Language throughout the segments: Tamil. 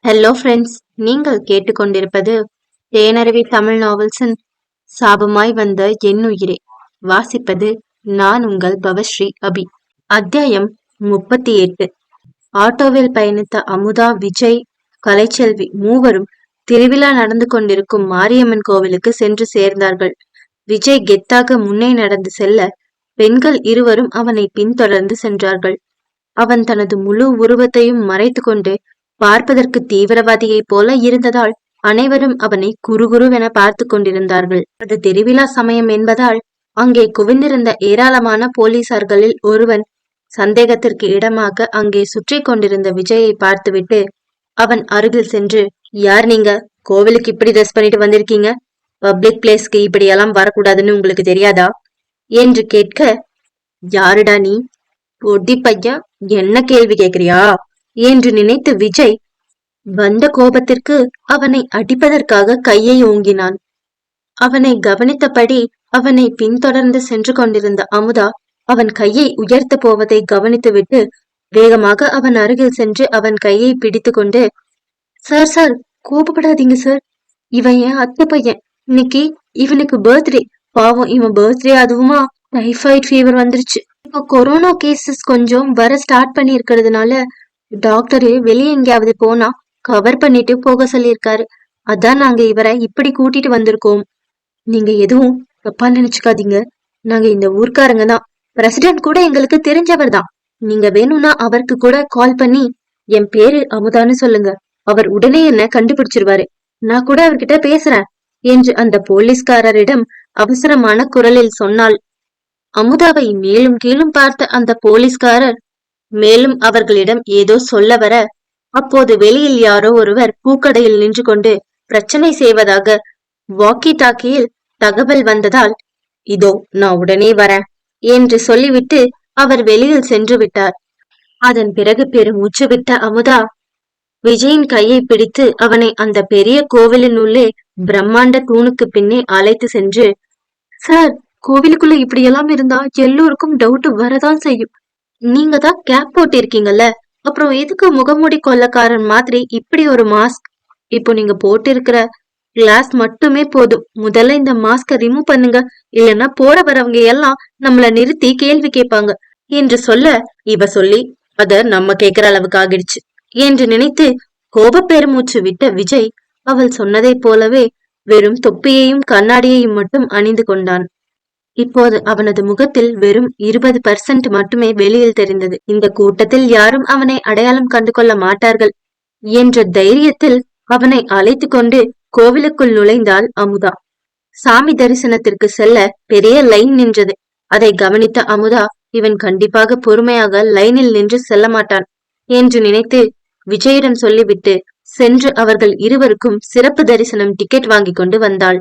ஹலோ ஃப்ரெண்ட்ஸ், நீங்கள் கேட்டுக்கொண்டிருப்பது தேனருவி தமிழ் நாவல்ஸின் சாபமாய் வந்த என்னுயிரே. வாசிப்பது நான் உங்கள் பவஸ்ரீ அபி. அத்தியாயம் 38. ஆட்டோவில் பயணித்த அமுதா, விஜய், கலைச்செல்வி மூவரும் திருவிழா நடந்து கொண்டிருக்கும் மாரியம்மன் கோவிலுக்கு சென்று சேர்ந்தார்கள். விஜய் கெத்தாக முன்னே நடந்து செல்ல பெண்கள் இருவரும் அவனை பின்தொடர்ந்து சென்றார்கள். அவன் தனது முழு உருவத்தையும் மறைத்து கொண்டு பார்ப்பதற்கு தீவிரவாதியைப் போல இருந்ததால் அனைவரும் அவனை குறுகுருவென பார்த்து கொண்டிருந்தார்கள். அது திருவிழா சமயம் என்பதால் அங்கே குவிந்திருந்த ஏராளமான போலீசார்களில் ஒருவன் சந்தேகத்திற்கு இடமாக அங்கே சுற்றி கொண்டிருந்த விஜயை பார்த்துவிட்டு அவன் அருகில் சென்று, யார் நீங்க? கோவிலுக்கு இப்படி ட்ரெஸ் பண்ணிட்டு வந்திருக்கீங்க? பப்ளிக் பிளேஸ்க்கு இப்படியெல்லாம் வரக்கூடாதுன்னு உங்களுக்கு தெரியாதா என்று கேட்க, யாருடா நீ? பொடி பையன், என்ன கேள்வி கேக்குறியா என்று நினைத்து விஜய் வந்த கோபத்திற்கு அவனை அடிப்பதற்காக கையை ஓங்கினான். அவனை கவனித்தபடி அவனை பின்தொடர்ந்து சென்று கொண்டிருந்த அமுதா அவன் கையை உயர்த்த போவதை கவனித்துவிட்டு வேகமாக அவன் அருகில் சென்று அவன் கையை பிடித்து கொண்டு, சார் சார், கோபப்படாதீங்க சார், இவன் என் அத்தை பையன். இன்னைக்கு இவனுக்கு பர்த்டே. பாவம், இவன் பர்த்டே அதுவுமா டைஃபாய்டு ஃபீவர் வந்துருச்சு. இப்போ கொரோனா கேசஸ் கொஞ்சம் வர ஸ்டார்ட் பண்ணி இருக்கிறதுனால டாக்டரு வெளியே எங்கேயாவது போனா கவர் பண்ணிட்டு போக சொல்லியிருக்காரு. அதான் நாங்க இவரை இப்படி கூட்டிட்டு வந்திருக்கோம். நீங்க எதுவும் தப்பா நினைச்சுக்காதீங்க. நாங்க இந்த ஊர்க்காரங்க தான். பிரசிடென்ட் கூட எங்களுக்கு தெரிஞ்சவர் தான். நீங்க வேணும்னா அவருக்கு கூட கால் பண்ணி என் பேரு அமுதான்னு சொல்லுங்க. அவர் உடனே என்ன கண்டுபிடிச்சிருவாரு. நான் கூட அவர்கிட்ட பேசுறேன் என்று அந்த போலீஸ்காரரிடம் அவசரமான குரலில் சொன்னாள். அமுதாவை மேலும் கீழும் பார்த்த அந்த போலீஸ்காரர் மேலும் அவர்களிடம் ஏதோ சொல்ல வர, அப்போது வெளியில் யாரோ ஒருவர் பூக்கடையில் நின்று கொண்டு பிரச்சனை செய்வதாக வாக்கி டாக்கியில் தகவல் வந்ததால், இதோ நான் உடனே வரேன் என்று சொல்லிவிட்டு அவர் வெளியில் சென்று விட்டார். அதன் பிறகு பெருமூச்சு விட்ட அமுதா விஜயின் கையை பிடித்து அவனை அந்த பெரிய கோவிலின் உள்ளே பிரம்மாண்ட தூணுக்கு பின்னே அழைத்து சென்று, சார், கோவிலுக்குள்ள இப்படியெல்லாம் இருந்தா எல்லோருக்கும் டவுட் வரதான் செய்யும். நீங்க தான் கேப் போட்டிருக்கீங்கல்ல, அப்புறம் எதுக்கு முகமூடி கொள்ளக்காரன் மாதிரி இப்படி ஒரு மாஸ்க்? இப்போ நீங்க போட்டு இருக்கிற கிளாஸ் மட்டுமே போதும். முதல்ல இந்த மாஸ்க ரிமூவ் பண்ணுங்க, இல்லைன்னா போற வரவங்க எல்லாம் நம்மள நிறுத்தி கேள்வி கேட்பாங்க என்று சொல்ல, இவ சொல்லி அத நம்ம கேக்குற அளவுக்கு ஆகிடுச்சு என்று நினைத்து கோப பெருமூச்சு விட்ட விஜய் அவள் சொன்னதை போலவே வெறும் தொப்பியையும் கண்ணாடியையும் மட்டும் அணிந்து கொண்டான். இப்போது அவனது முகத்தில் வெறும் 20% மட்டுமே வெளியில் தெரிந்தது. இந்த கூட்டத்தில் யாரும் அவனை அடையாளம் கண்டு கொள்ள மாட்டார்கள் என்ற தைரியத்தில் அவனை அழைத்து கொண்டு கோவிலுக்குள் நுழைந்தாள் அமுதா. சாமி தரிசனத்திற்கு செல்ல பெரிய லைன் நின்றது. அதை கவனித்த அமுதா, இவன் கண்டிப்பாக பொறுமையாக லைனில் நின்று செல்ல மாட்டான் என்று நினைத்து விஜயிடம் சொல்லிவிட்டு சென்று அவர்கள் இருவருக்கும் சிறப்பு தரிசனம் டிக்கெட் வாங்கி கொண்டு வந்தாள்.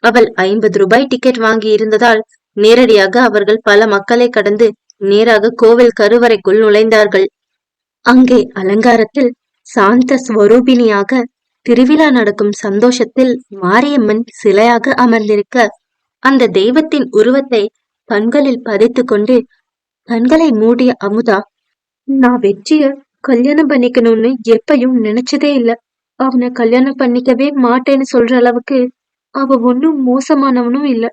அவள் 50 ரூபாய் டிக்கெட் வாங்கி இருந்ததால் நேரடியாக அவர்கள் பல மக்களை கடந்து நேராக கோவில் கருவறைக்குள் நுழைந்தார்கள். அங்கே அலங்காரத்தில் சாந்த ஸ்வரூபிணியாக திருவிழா நடக்கும் சந்தோஷத்தில் மாரியம்மன் சிலையாக அமர்ந்திருக்க, அந்த தெய்வத்தின் உருவத்தை கண்களில் பதித்து கொண்டு கண்களை மூடிய அமுதா, நான் வெற்றிய கல்யாணம் பண்ணிக்கணும்னு எப்பயும் நினைச்சதே இல்ல. அவனை கல்யாணம் பண்ணிக்கவே மாட்டேன்னு சொல்ற அளவுக்கு அவ ஒன்னும் மோசமானவனும் இல்ல.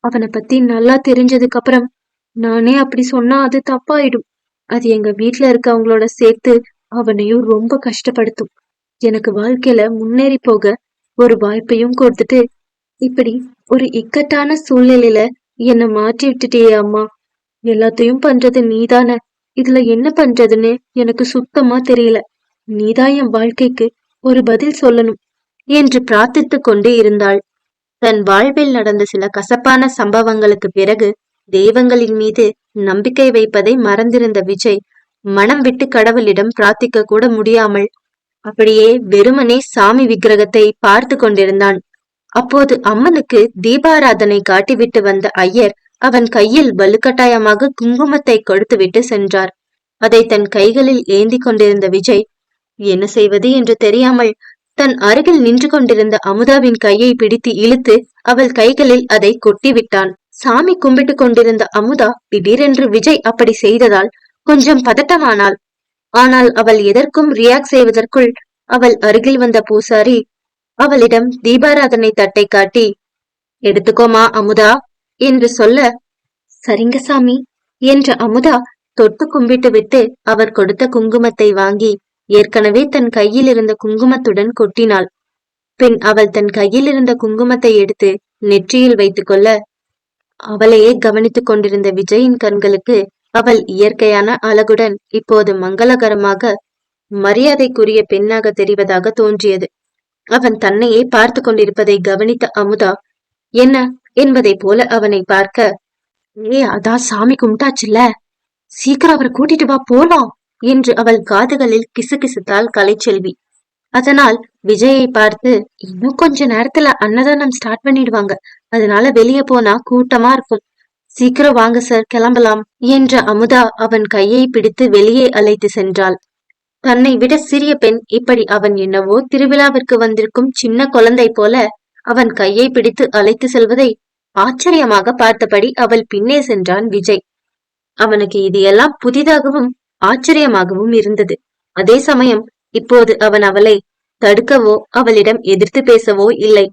அவனை பத்தி நல்லா தெரிஞ்சதுக்கு அப்புறம் நானே அப்படி சொன்னா அது தப்பாயிடும். அது எங்க வீட்டுல இருக்கவங்களோட சேர்த்து அவனையும் ரொம்ப கஷ்டப்படுத்தும். எனக்கு வாழ்க்கையில முன்னேறி போக ஒரு வாய்ப்பையும் கொடுத்துட்டு இப்படி ஒரு இக்கட்டான சூழ்நிலையில என்னை மாற்றி விட்டுட்டியே அம்மா. எல்லாத்தையும் பண்றது நீதானே. இதுல என்ன பண்றதுன்னு எனக்கு சுத்தமா தெரியல. நீதான் என் வாழ்க்கைக்கு ஒரு பதில் சொல்லணும் என்று பிரார்த்தித்து கொண்டே இருந்தாள். தன் வாழ்வில் நடந்த சில கசப்பான சம்பவங்களுக்கு பிறகு தெய்வங்களின் மீது நம்பிக்கை வைப்பதை மறந்திருந்த விஜய் மனம் விட்டு கடவுளிடம் பிரார்த்திக்க கூட முடியாமல் அப்படியே வெறுமனே சாமி விக்கிரகத்தை பார்த்து கொண்டிருந்தான். அப்போது அம்மனுக்கு தீபாராதனை காட்டிவிட்டு வந்த ஐயர் அவன் கையில் வலுக்கட்டாயமாக குங்குமத்தை கொடுத்துவிட்டு சென்றார். அதை தன் கைகளில் ஏந்தி கொண்டிருந்த விஜய் என்ன செய்வது என்று தெரியாமல் தன் அருகில் நின்று கொண்டிருந்த அமுதாவின் கையை பிடித்து இழுத்து அவள் கைகளில் அதை கொட்டி விட்டான். சாமி கும்பிட்டு கொண்டிருந்த அமுதா திடீரென்று விஜய் அப்படி செய்ததால் கொஞ்சம் பதட்டமானாள். ஆனால் அவள் எதற்கும் ரியாக்ட் செய்வதற்குள் அவள் அருகில் வந்த பூசாரி அவளிடம் தீபாராதனை தட்டை காட்டி, எடுத்துக்கோமா அமுதா என்று சொல்ல, சரிங்க சாமி என்ற அமுதா தொட்டு கும்பிட்டு விட்டு அவர் கொடுத்த குங்குமத்தை வாங்கி ஏற்கனவே தன் கையில் இருந்த குங்குமத்துடன் கொட்டினாள். பின் அவள் தன் கையில் இருந்த குங்குமத்தை எடுத்து நெற்றியில் வைத்துக் கொள்ள, அவளையே கவனித்துக் கொண்டிருந்த விஜயின் கண்களுக்கு அவள் இயற்கையான அழகுடன் இப்போது மங்களகரமாக மரியாதைக்குரிய பெண்ணாக தெரிவதாக தோன்றியது. அவன் தன்னையே பார்த்து கொண்டிருப்பதை கவனித்த அமுதா என்ன என்பதை போல அவனை பார்க்க, அதான் சாமி கும்பிட்டாச்சுல்ல, சீக்கிரம் அவரை கூட்டிட்டு வா போலாம் என்று அவள் காதுகளில் கிசுகிசுத்தாள் கலைச்செல்வி. அதனால் விஜயை பார்த்து, இன்னும் கொஞ்ச நேரத்துல அன்னதானம் ஸ்டார்ட் பண்ணிடுவாங்க, அதனால வெளியே போனா கூட்டமா இருக்கும், சீக்கிரம் வாங்க சார் கிளம்பலாம் என்ற அமுதா அவன் கையை பிடித்து வெளியே அழைத்து சென்றாள். தன்னை விட சிறிய பெண் இப்படி அவன் என்னவோ திருவிழாவிற்கு வந்திருக்கும் சின்ன குழந்தை போல அவன் கையை பிடித்து அழைத்து செல்வதை ஆச்சரியமாக பார்த்தபடி அவள் பின்னே சென்றான் விஜய். அவனுக்கு இது எல்லாம் புதிதாகவும் ஆச்சரியமாகவும் இருந்தது. அதே சமயம் இப்போது அவன் அவளை தடுக்கவோ அவளிடம் எதிர்த்து பேசவோ இல்லை.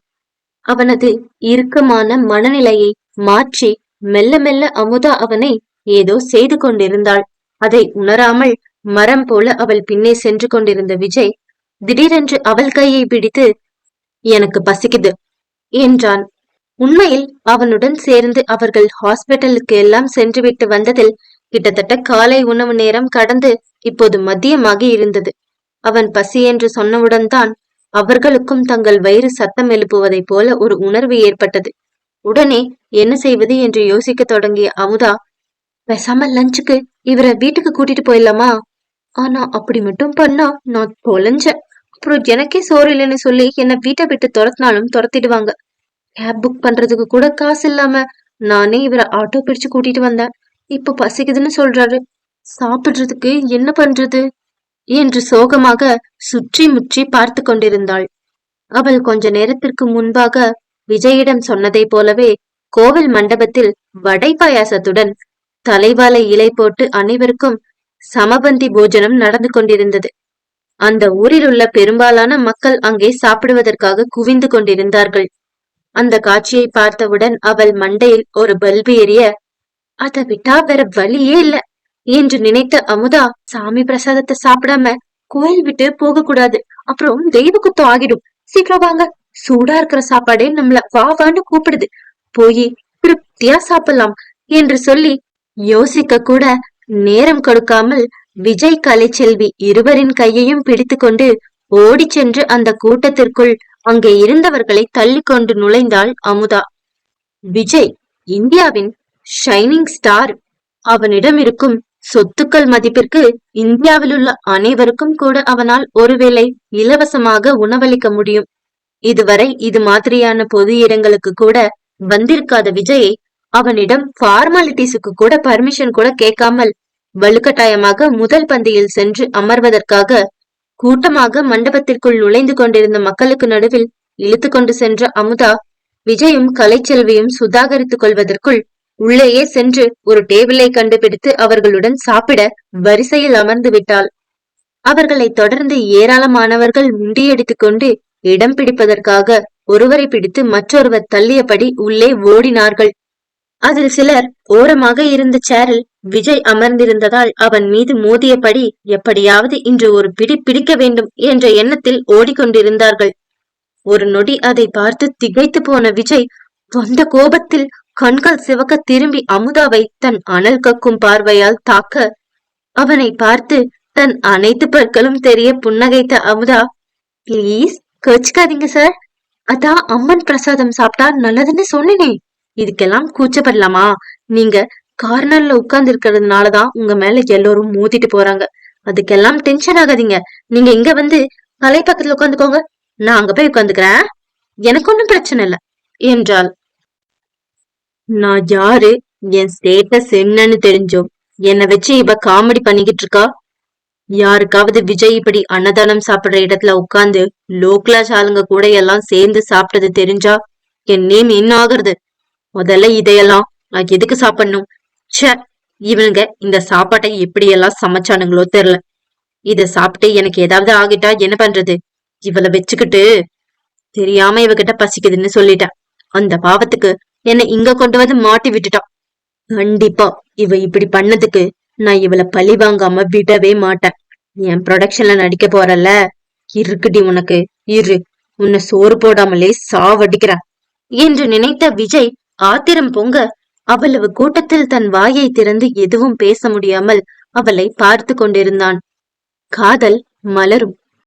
அவனது இறுக்கமான மனநிலையை மாற்றி மெல்ல மெல்ல அமுதா அவனை ஏதோ செய்து கொண்டிருந்தாள். அதை உணராமல் மரம் போல அவள் பின்னே சென்று கொண்டிருந்த விஜய் திடீரென்று அவள் கையை பிடித்து, எனக்கு பசிக்குது என்றான். உண்மையில் அவனுடன் சேர்ந்து அவர்கள் ஹாஸ்பிட்டலுக்கு எல்லாம் சென்றுவிட்டு வந்ததில் கிட்டத்தட்ட காலை உணவு நேரம் கடந்து இப்போது மதியமாகி இருந்தது. அவன் பசி என்று சொன்னவுடன் தான் அவர்களுக்கும் தங்கள் வயிறு சத்தம் எழுப்புவதை போல ஒரு உணர்வு ஏற்பட்டது. உடனே என்ன செய்வது என்று யோசிக்க தொடங்கிய அமுதா, பேசாம லஞ்சுக்கு இவரை வீட்டுக்கு கூட்டிட்டு போயிடலாமா? ஆனா அப்படி மட்டும் பண்ணா நான் தொலைஞ்சேன், அப்புறம் எனக்கே சோறு இல்லைன்னு சொல்லி என்ன வீட்டை விட்டு துரத்தினாலும் துரத்திடுவாங்க. கேப் புக் பண்றதுக்கு கூட காசு இல்லாம நானே இவரை ஆட்டோ பிடிச்சு கூட்டிட்டு வந்தேன். இப்ப பசிக்குதுன்னு சொல்றாரு, சாப்பிடுறதுக்கு என்ன பண்றது என்று சோகமாக சுற்றி முற்றி பார்த்து கொண்டிருந்தாள். அவள் கொஞ்ச நேரத்திற்கு முன்பாக விஜயிடம் சொன்னதை போலவே கோவில் மண்டபத்தில் வடை பாயாசத்துடன் தலைவாழை இலை போட்டு அனைவருக்கும் சமபந்தி போஜனம் நடந்து கொண்டிருந்தது. அந்த ஊரில் உள்ள பெரும்பாலான மக்கள் அங்கே சாப்பிடுவதற்காக குவிந்து கொண்டிருந்தார்கள். அந்த காட்சியை பார்த்தவுடன் அவள் மண்டையில் ஒரு பல்பு எரிய, அதை விட்டா வேற வழியே இல்ல என்று நினைத்த அமுதா, சாமி பிரசாதத்தை சாப்பிடாம கோயில் விட்டு போக கூடாது, அப்புறம் தெய்வ குத்தம் ஆகிடும், சீக்கிரம் வாங்க, சூடா இருக்கிற சாப்பாடே நம்மள வா வான்னு கூப்பிடுது, போய் திருப்தியா சாப்பிடலாம் என்று சொல்லி யோசிக்க கூட நேரம் கொடுக்காமல் விஜய் கலைச்செல்வி இருவரின் கையையும் பிடித்து கொண்டு ஓடி சென்று அந்த கூட்டத்திற்குள் அங்கே இருந்தவர்களை தள்ளி கொண்டு நுழைந்தாள் அமுதா. விஜய் இந்தியாவின் ஷைனிங் ஸ்டார். அவனிடம் இருக்கும் சொத்துக்கள் மதிப்பிற்கு இந்தியாவில் உள்ள அனைவருக்கும் கூட அவனால் ஒருவேளை இலவசமாக உணவளிக்க முடியும். இதுவரை இது மாதிரியான பொது இடங்களுக்கு கூட வந்திருக்காத விஜயை அவனிடம் ஃபார்மாலிட்டிஸுக்கு கூட பர்மிஷன் கூட கேட்காமல் வலுக்கட்டாயமாக முதல் பந்தியில் சென்று அமர்வதற்காக கூட்டமாக மண்டபத்திற்குள் நுழைந்து கொண்டிருந்த மக்களுக்கு நடுவில் இழுத்து கொண்டு சென்ற அமுதா, விஜயும் கலைச்செல்வியும் சுதாகரித்துக் கொள்வதற்குள் உள்ளேயே சென்று ஒரு டேபிளை கண்டுபிடித்து அவர்களுடன் சாப்பிட வரிசையில் அமர்ந்து விட்டாள். அவர்களை தொடர்ந்து ஏராளமானவர்கள் முண்டியடித்துக் கொண்டு இடம் பிடிப்பதற்காக ஒருவரை பிடித்து மற்றொருவர் தள்ளியபடி உள்ளே ஓடினார்கள். அதில் சிலர் ஓரமாக இருந்த சேரில் விஜய் அமர்ந்திருந்ததால் அவன் மீது மோதியபடி எப்படியாவது இன்று ஒரு பிடி பிடிக்க வேண்டும் என்ற எண்ணத்தில் ஓடிக்கொண்டிருந்தார்கள். ஒரு நொடி அதை பார்த்து திகைத்து போன விஜய் வந்த கோபத்தில் கண்கள் சிவக்க திரும்பி அமுதாவை தன் அனல் கக்கும் பார்வையால் தாக்க, அவனை பார்த்து தன் அனைத்து பற்களும் தெரிய புன்னகைத்த அமுதா, பிளீஸ் கோச்சுக்காதீங்க சார், அதான் அம்மன் பிரசாதம் சாப்பிட்டா நல்லதுன்னு சொன்னேனே, இதுக்கெல்லாம் கூச்சப்படலாமா? நீங்க கார்னர்ல உட்கார்ந்து இருக்கிறதுனாலதான் உங்க மேல எல்லோரும் மோதிட்டு போறாங்க, அதுக்கெல்லாம் டென்ஷன் ஆகாதீங்க, நீங்க இங்க வந்து கலை பக்கத்துல உட்காந்துக்கோங்க, நான் அங்க போய் உட்காந்துக்கிறேன், எனக்கு ஒன்னும் பிரச்சனை இல்ல என்றாள். நான் யாரு, என் ஸ்டேட்டஸ் என்னன்னு தெரிஞ்சோம் என்னை வச்சு இவ காமெடி பண்ணிக்கிட்டு இருக்கா? யாருக்காவது விஜய் இப்படி அன்னதானம் சாப்பிடுற இடத்துல உட்கார்ந்து லோ கிளாஸ் ஆளுங்க கூட எல்லாம் சேர்ந்து சாப்பிட்டது தெரிஞ்சா என் நேம் என்ன ஆகுறது? முதல்ல இதையெல்லாம் நான் எதுக்கு சாப்பிடணும்? ச்சே, இவனுங்க இந்த சாப்பாட்டை எப்படி எல்லாம் சமைச்சானுங்களோ தெரியல. இத சாப்பிட்டு எனக்கு ஏதாவது ஆகிட்டா என்ன பண்றது? இவள வச்சுக்கிட்டு தெரியாம இவகிட்ட பசிக்குதுன்னு சொல்லிட்டேன். அந்த பாவத்துக்கு என்னை இங்க கொண்டு வந்து மாட்டி விட்டுட்டான். கண்டிப்பா இவ இப்படி பண்ணதுக்கு நான் இவளை பழி வாங்காம விடவே மாட்டேன். என் ப்ரொடக்ஷன்ல நடிக்க போறல, இருக்குடி உனக்கு, இரு, உன்னை சோறு போடாமலே சாவடிக்கிறேன் என்று நினைத்த விஜய் ஆத்திரம் பொங்க அவ்வளவு கூட்டத்தில் தன் வாயை திறந்து எதுவும் பேச முடியாமல் அவளை பார்த்து கொண்டிருந்தான். காதல் மலரும்.